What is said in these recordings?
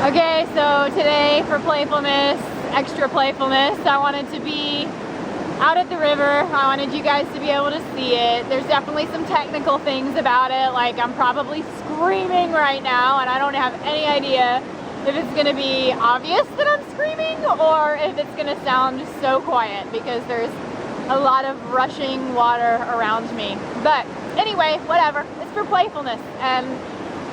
Okay, so today for playfulness, extra playfulness, I wanted to be out at the river. I wanted you guys to be able to see it. There's definitely some technical things about it, like I'm probably screaming right now and I don't have any idea if it's going to be obvious that I'm screaming or if it's going to sound so quiet because there's a lot of rushing water around me. But anyway, whatever, it's for playfulness, and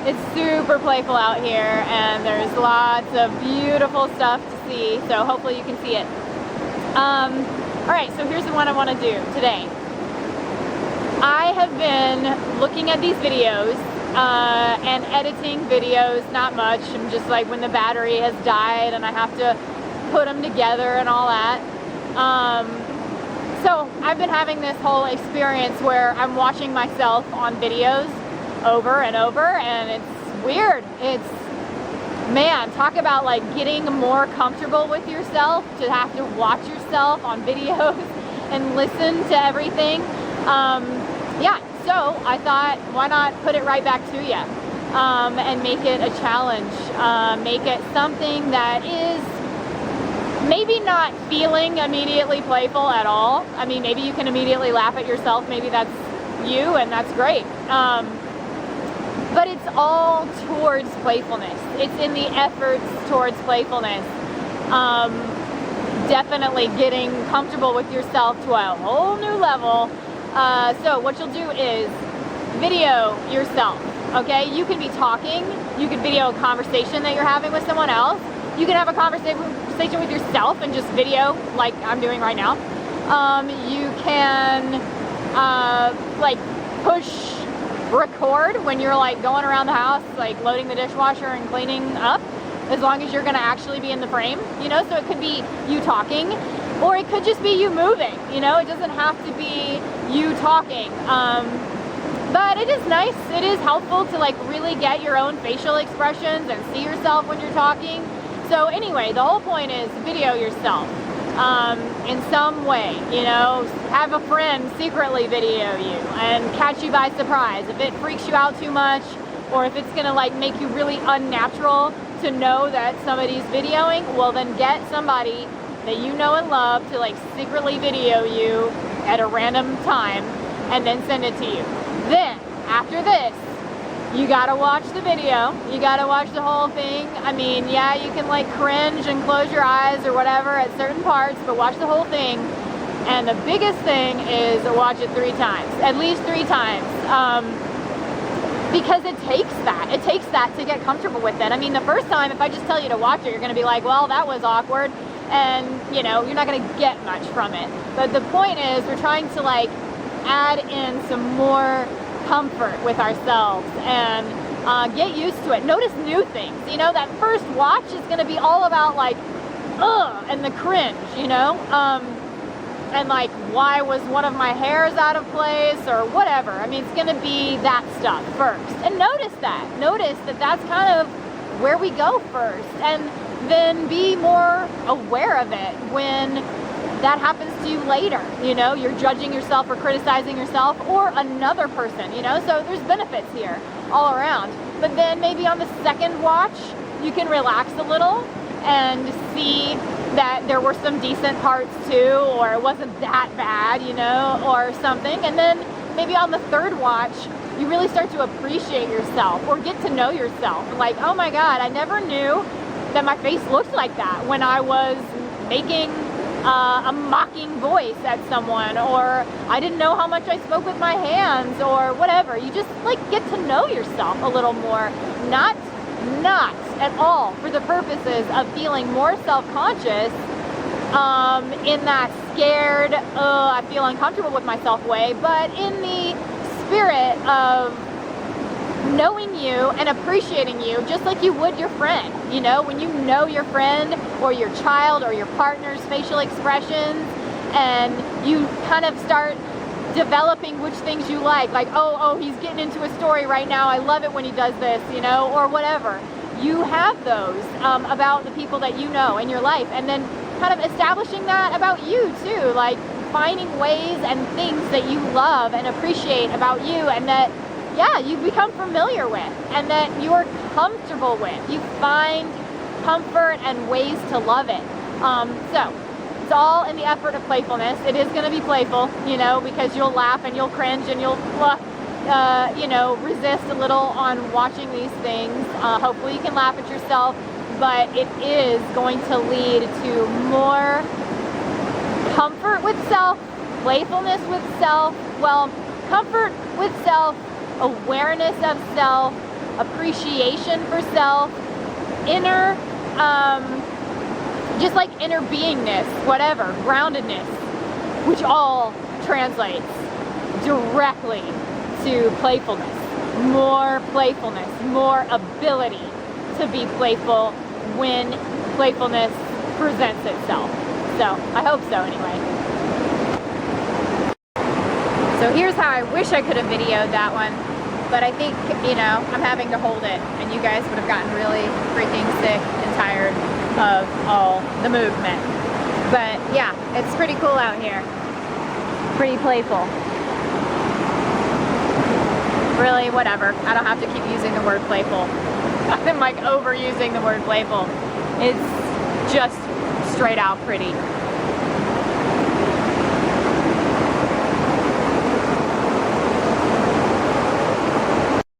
it's super playful out here, and there's lots of beautiful stuff to see, so hopefully you can see it. Alright, so here's the one I want to do today. I have been looking at these videos and editing videos, not much. I'm just like when the battery has died and I have to put them together and all that. So I've been having this whole experience where I'm watching myself on videos over and over, and it's weird. It's, man, talk about like getting more comfortable with yourself, to have to watch yourself on videos and listen to everything. Yeah, so I thought, why not put it right back to you and make it a challenge, make it something that is maybe not feeling immediately playful at all. I mean, maybe you can immediately laugh at yourself, maybe that's you, and that's great. But it's all towards playfulness. It's in the efforts towards playfulness. Definitely getting comfortable with yourself to a whole new level. So what you'll do is video yourself, okay? You can be talking, you can video a conversation that you're having with someone else. You can have a conversation with yourself and just video like I'm doing right now. You can like push record when you're like going around the house, like loading the dishwasher and cleaning up, as long as you're gonna actually be in the frame, you know? So it could be you talking, or it could just be you moving, you know? It doesn't have to be you talking. But it is nice, it is helpful to like really get your own facial expressions and see yourself when you're talking. So anyway, the whole point is video yourself in some way, you know, have a friend secretly video you and catch you by surprise. If it freaks you out too much, or if it's gonna like make you really unnatural to know that somebody's videoing, well then get somebody that you know and love to like secretly video you at a random time and then send it to you. Then, after this, you gotta watch the video, you gotta watch the whole thing. I mean, yeah, you can like cringe and close your eyes or whatever at certain parts, but watch the whole thing. And the biggest thing is watch it 3 times, at least 3 times. Because it takes that to get comfortable with it. I mean, the first time, if I just tell you to watch it, you're gonna be like, well, that was awkward. And you know, you're not gonna get much from it. But the point is, we're trying to like add in some more comfort with ourselves and get used to it. Notice new things. You know, that first watch is going to be all about like, ugh, and the cringe, you know, and like, why was one of my hairs out of place or whatever. I mean, it's going to be that stuff first. And notice that that's kind of where we go first, and then be more aware of it when that happens to you later. You know, you're judging yourself or criticizing yourself or another person, you know, so there's benefits here all around. But then maybe on the second watch, you can relax a little and see that there were some decent parts too, or it wasn't that bad, you know, or something. And then maybe on the third watch, you really start to appreciate yourself or get to know yourself. Like, oh my God, I never knew that my face looked like that when I was making a mocking voice at someone, or I didn't know how much I spoke with my hands, or whatever. You just like get to know yourself a little more, not at all for the purposes of feeling more self-conscious in that scared, I feel uncomfortable with myself way, but in the spirit of knowing you and appreciating you just like you would your friend. You know, when you know your friend or your child or your partner's facial expressions, and you kind of start developing which things you like, oh, he's getting into a story right now, I love it when he does this, you know, or whatever. You have those about the people that you know in your life, and then kind of establishing that about you too, like finding ways and things that you love and appreciate about you, and that you become familiar with, and that you're comfortable with. You find comfort and ways to love it. So it's all in the effort of playfulness. It is going to be playful, you know, because you'll laugh and you'll cringe and you'll you know, resist a little on watching these things. Hopefully you can laugh at yourself, but it is going to lead to more comfort with self, playfulness with self, well, comfort with self, awareness of self, appreciation for self, inner, just like inner beingness, whatever, groundedness, which all translates directly to playfulness, more ability to be playful when playfulness presents itself. So I hope so anyway. So here's how I wish I could have videoed that one, but I think, you know, I'm having to hold it and you guys would have gotten really freaking sick and tired of all the movement. But yeah, it's pretty cool out here. Pretty playful. Really, whatever. I don't have to keep using the word playful. I'm like overusing the word playful. It's just straight out pretty.